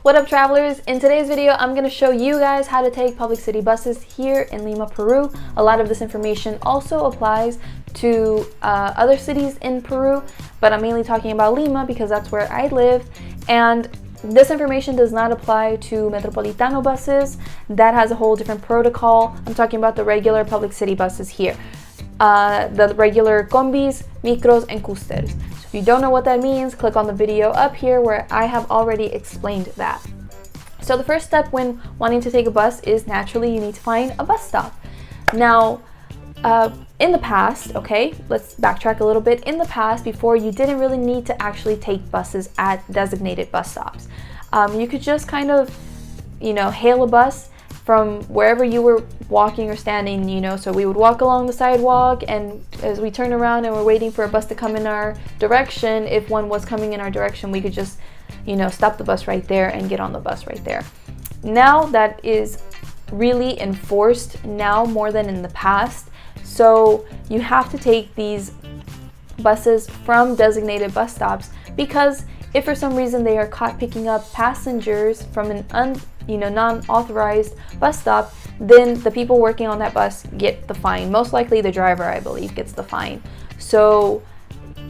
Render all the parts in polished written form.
What up, travelers? In today's video, I'm going to show you guys how to take public city buses here in Lima, Peru. A lot of this information also applies to other cities in Peru, but I'm mainly talking about Lima because that's where I live. And this information does not apply to Metropolitano buses. That has a whole different protocol. I'm talking about the regular public city buses here. The regular combis, micros, and coasters. So if you don't know what that means, click on the video up here where I have already explained that. So the first step when wanting to take a bus is naturally you need to find a bus stop. Now, in the past, okay, let's backtrack a little bit. In the past, before, you didn't really need to actually take buses at designated bus stops. You could just kind of, hail a bus from wherever you were walking or standing, so we would walk along the sidewalk, and as we turn around and we're waiting for a bus to come in our direction, if one was coming in our direction, we could just, stop the bus right there and get on the bus right there. Now that is really enforced now more than in the past. So you have to take these buses from designated bus stops, because if for some reason they are caught picking up passengers from an non-authorized bus stop, then the people working on that bus get the fine. Most likely the driver, I believe, gets the fine. So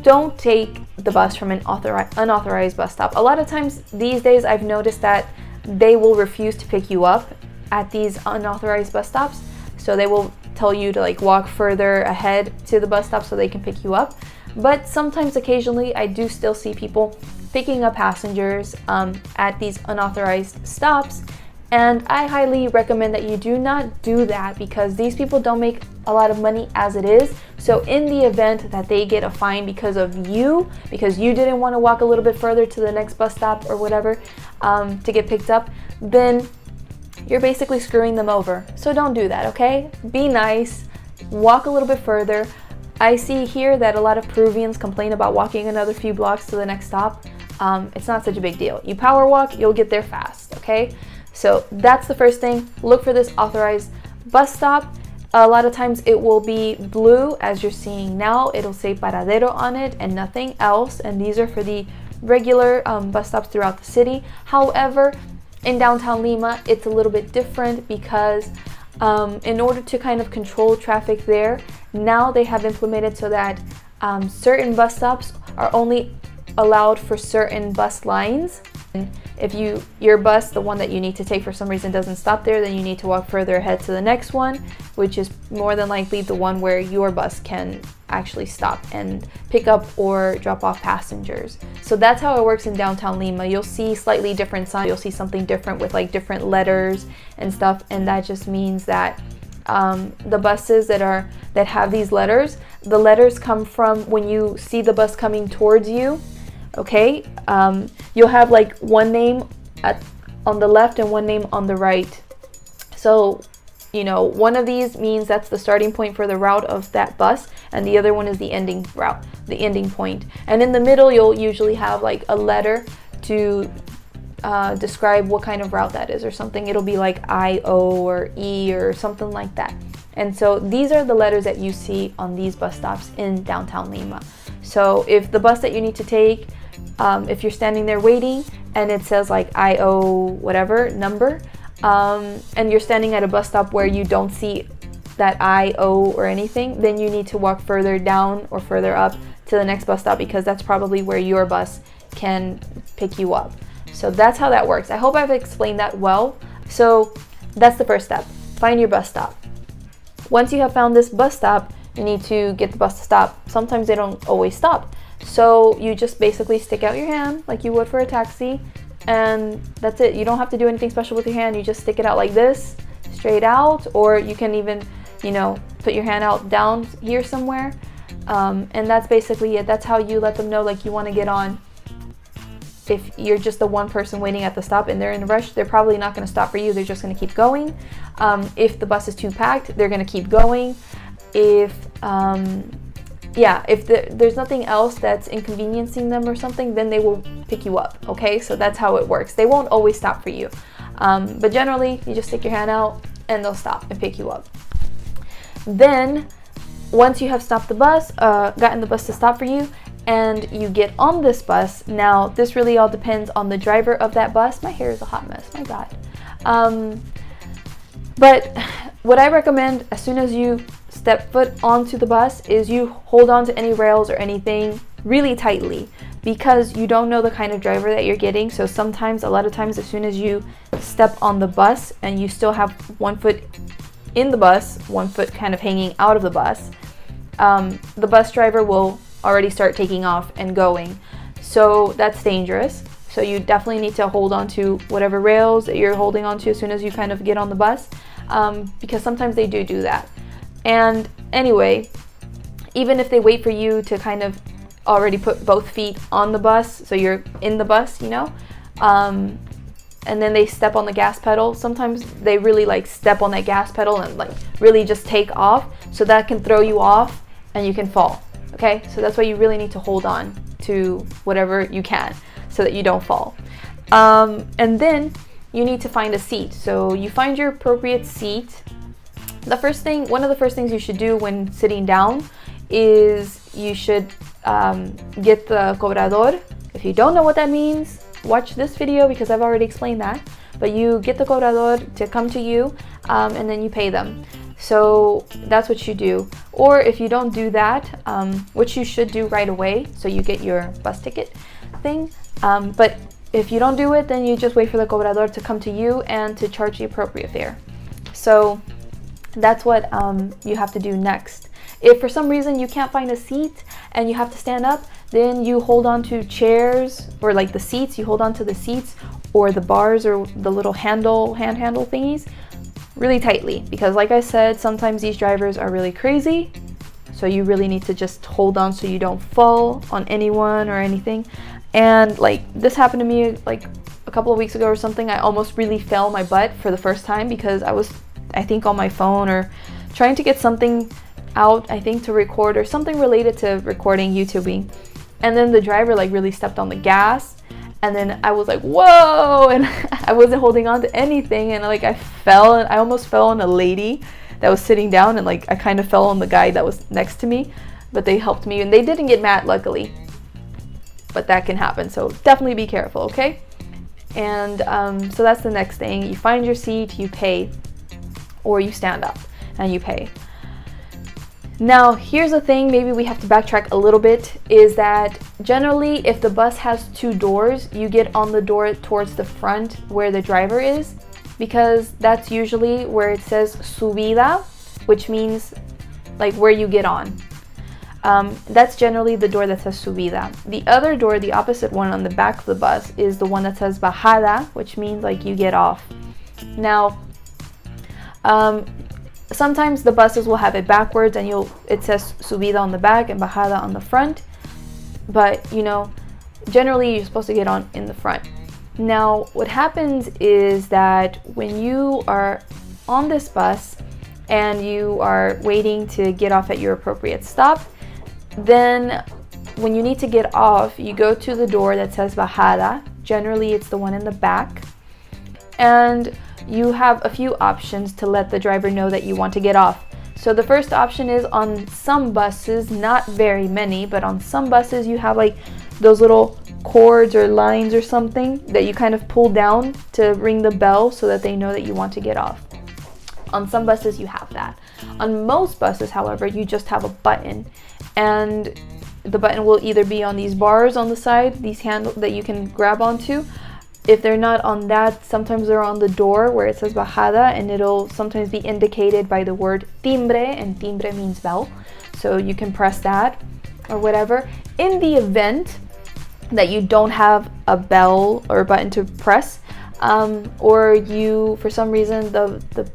don't take the bus from an unauthorized bus stop. A lot of times these days I've noticed that they will refuse to pick you up at these unauthorized bus stops. So they will tell you to walk further ahead to the bus stop so they can pick you up. But sometimes, occasionally, I do still see people picking up passengers at these unauthorized stops, and I highly recommend that you do not do that, because these people don't make a lot of money as it is. So in the event that they get a fine because of you, because you didn't want to walk a little bit further to the next bus stop or whatever to get picked up, then you're basically screwing them over. So don't do that, okay? Be nice, walk a little bit further. I see here that a lot of Peruvians complain about walking another few blocks to the next stop. It's not such a big deal. You power walk, you'll get there fast, okay? So that's the first thing. Look for this authorized bus stop. A lot of times it will be blue, as you're seeing now. It'll say Paradero on it and nothing else. And these are for the regular bus stops throughout the city. However, in downtown Lima, it's a little bit different, because in order to kind of control traffic there, now they have implemented so that certain bus stops are only allowed for certain bus lines. And if your bus, the one that you need to take, for some reason doesn't stop there, then you need to walk further ahead to the next one, which is more than likely the one where your bus can actually stop and pick up or drop off passengers. So that's how it works in downtown Lima. You'll see slightly different signs. You'll see something different with different letters and stuff, and that just means that the buses that have these letters, the letters come from when you see the bus coming towards you. Okay, you'll have one name on the left and one name on the right. So, one of these means that's the starting point for the route of that bus, and the other one is the ending route, the ending point. And in the middle, you'll usually have a letter to describe what kind of route that is or something. It'll be I-O or E or something like that. And so these are the letters that you see on these bus stops in downtown Lima. So if the bus that you need to take, if you're standing there waiting and it says I-O whatever number, and you're standing at a bus stop where you don't see that I-O or anything, then you need to walk further down or further up to the next bus stop, because that's probably where your bus can pick you up. So that's how that works. I hope I've explained that well. So that's the first step. Find your bus stop. Once you have found this bus stop, you need to get the bus to stop. Sometimes they don't always stop. So you just basically stick out your hand like you would for a taxi, and that's it. You don't have to do anything special with your hand. You just stick it out like this, straight out, or you can even, put your hand out down here somewhere. And that's basically it. That's how you let them know you want to get on. If you're just the one person waiting at the stop and they're in a rush, they're probably not going to stop for you. They're just going to keep going. If the bus is too packed, they're going to keep going. If there's nothing else that's inconveniencing them or something, then they will pick you up. Okay, so that's how it works. They won't always stop for you, but generally you just stick your hand out and they'll stop and pick you up. Then once you have stopped the bus, gotten the bus to stop for you, and you get on this bus. Now, this really all depends on the driver of that bus. My hair is a hot mess, my God. But what I recommend as soon as you step foot onto the bus is you hold on to any rails or anything really tightly, because you don't know the kind of driver that you're getting. So sometimes, a lot of times, as soon as you step on the bus and you still have one foot in the bus, one foot kind of hanging out of the bus driver will already start taking off and going. So that's dangerous. So you definitely need to hold on to whatever rails that you're holding on to as soon as you kind of get on the bus, because sometimes they do that. And anyway, even if they wait for you to kind of already put both feet on the bus, so you're in the bus, you know, and then they step on the gas pedal, sometimes they really like step on that gas pedal and like really just take off, so that can throw you off and you can fall. Okay, so that's why you really need to hold on to whatever you can so that you don't fall. And then you need to find a seat. So you find your appropriate seat. One of the first things you should do when sitting down is you should get the cobrador. If you don't know what that means, watch this video because I've already explained that. But you get the cobrador to come to you, and then you pay them. So that's what you do. Or if you don't do that, which you should do right away, so you get your bus ticket thing. But if you don't do it, then you just wait for the cobrador to come to you and to charge the appropriate fare. So that's what you have to do next. If for some reason you can't find a seat and you have to stand up, then you hold on to chairs, or like the seats, you hold on to the seats or the bars or the little hand handle thingies really tightly, because like I said, sometimes these drivers are really crazy. So you really need to just hold on so you don't fall on anyone or anything. And like this happened to me like a couple of weeks ago or something. I almost really fell on my butt for the first time because I was, I think, on my phone or trying to get something out, I think, to record or something related to recording YouTubing. And then the driver like really stepped on the gas, and then I was like, whoa, and I wasn't holding on to anything, and like I fell, and I almost fell on a lady that was sitting down, and like I kind of fell on the guy that was next to me, but they helped me and they didn't get mad, luckily. But that can happen, so definitely be careful, okay? And so that's the next thing. You find your seat, you pay, or you stand up and you pay. Now, here's the thing, maybe we have to backtrack a little bit, is that generally if the bus has two doors, you get on the door towards the front where the driver is, because that's usually where it says subida, which means like where you get on. That's generally the door that says subida. The other door, the opposite one on the back of the bus, is the one that says bajada, which means like you get off. Now, sometimes the buses will have it backwards and it says subida on the back and bajada on the front, but you know, generally you're supposed to get on in the front. Now, what happens is that when you are on this bus and you are waiting to get off at your appropriate stop, then when you need to get off, you go to the door that says bajada. Generally, it's the one in the back, and you have a few options to let the driver know that you want to get off. So the first option is, on some buses, not very many, but on some buses you have like those little cords or lines or something that you kind of pull down to ring the bell so that they know that you want to get off. On some buses you have that. On most buses, however, you just have a button, and the button will either be on these bars on the side, these handles that you can grab onto. If they're not on that, sometimes they're on the door where it says bajada, and it'll sometimes be indicated by the word timbre, and timbre means bell. So you can press that or whatever. In the event that you don't have a bell or a button to press, or you, for some reason, the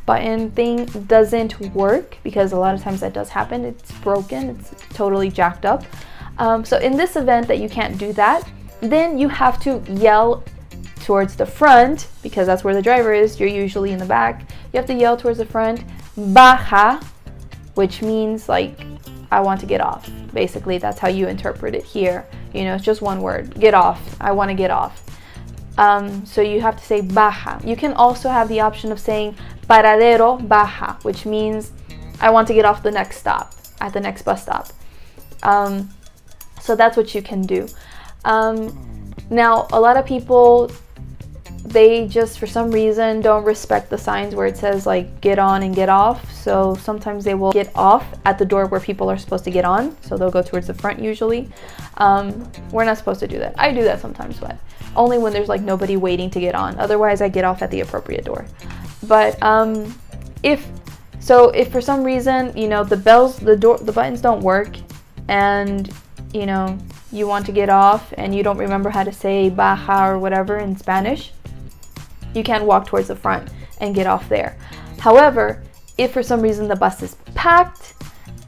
button thing doesn't work, because a lot of times that does happen, it's broken, it's totally jacked up. So in this event that you can't do that, then you have to yell towards the front, because that's where the driver is. You're usually in the back. You have to yell towards the front, baja, which means like, I want to get off. Basically, that's how you interpret it here. You know, it's just one word, get off. I want to get off. So you have to say baja. You can also have the option of saying paradero baja, which means I want to get off the next stop, at the next bus stop. So So that's what you can do. Now, a lot of people, they just for some reason don't respect the signs where it says like get on and get off. So sometimes they will get off at the door where people are supposed to get on. So they'll go towards the front usually. We're not supposed to do that. I do that sometimes, but only when there's like nobody waiting to get on. Otherwise, I get off at the appropriate door. But if for some reason, you know, the buttons don't work, and you know, you want to get off and you don't remember how to say baja or whatever in Spanish, you can walk towards the front and get off there. However, if for some reason the bus is packed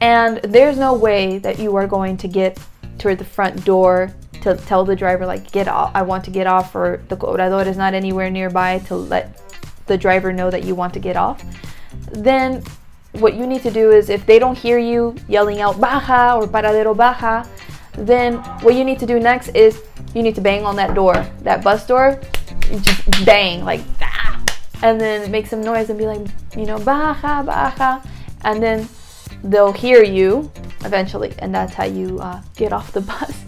and there's no way that you are going to get toward the front door to tell the driver like get off, I want to get off, or the cobrador is not anywhere nearby to let the driver know that you want to get off, then what you need to do is, if they don't hear you yelling out baja or paradero baja, then what you need to do next is you need to bang on that door, that bus door, just bang like ah, and then make some noise and be like, you know, baja, baja, and then they'll hear you eventually, and that's how you get off the bus.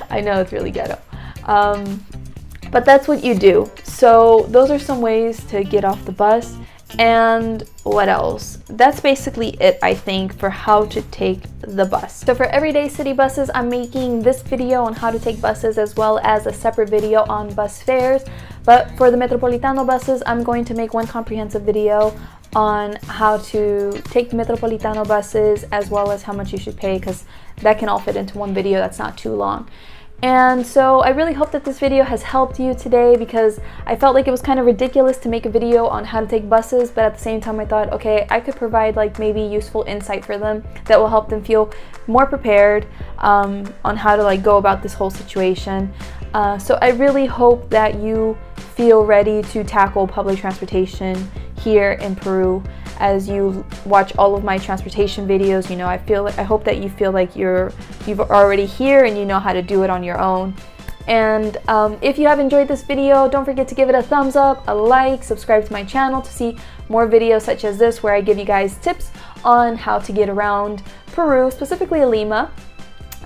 I know it's really ghetto, but that's what you do. So those are some ways to get off the bus. And what else? That's basically it, I think, for how to take the bus. So for everyday city buses, I'm making this video on how to take buses, as well as a separate video on bus fares. But for the Metropolitano buses, I'm going to make one comprehensive video on how to take Metropolitano buses, as well as how much you should pay, because that can all fit into one video that's not too long. And so I really hope that this video has helped you today, because I felt like it was kind of ridiculous to make a video on how to take buses, but at the same time I thought, okay, I could provide like maybe useful insight for them that will help them feel more prepared on how to like go about this whole situation. So I really hope that you feel ready to tackle public transportation here in Peru. As you watch all of my transportation videos, you know, I hope that you feel like you've already here and you know how to do it on your own. And if you have enjoyed this video, don't forget to give it a thumbs up, a like, subscribe to my channel to see more videos such as this, where I give you guys tips on how to get around Peru, specifically Lima.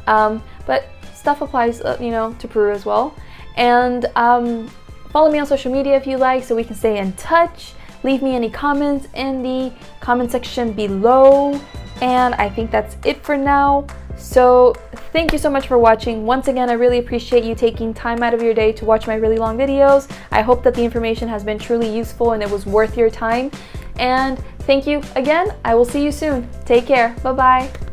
But stuff applies, you know, to Peru as well. And follow me on social media if you like, so we can stay in touch. Leave me any comments in the comment section below, and I think that's it for now. So thank you so much for watching. Once again, I really appreciate you taking time out of your day to watch my really long videos. I hope that the information has been truly useful and it was worth your time. And thank you again. I will see you soon. Take care. Bye-bye.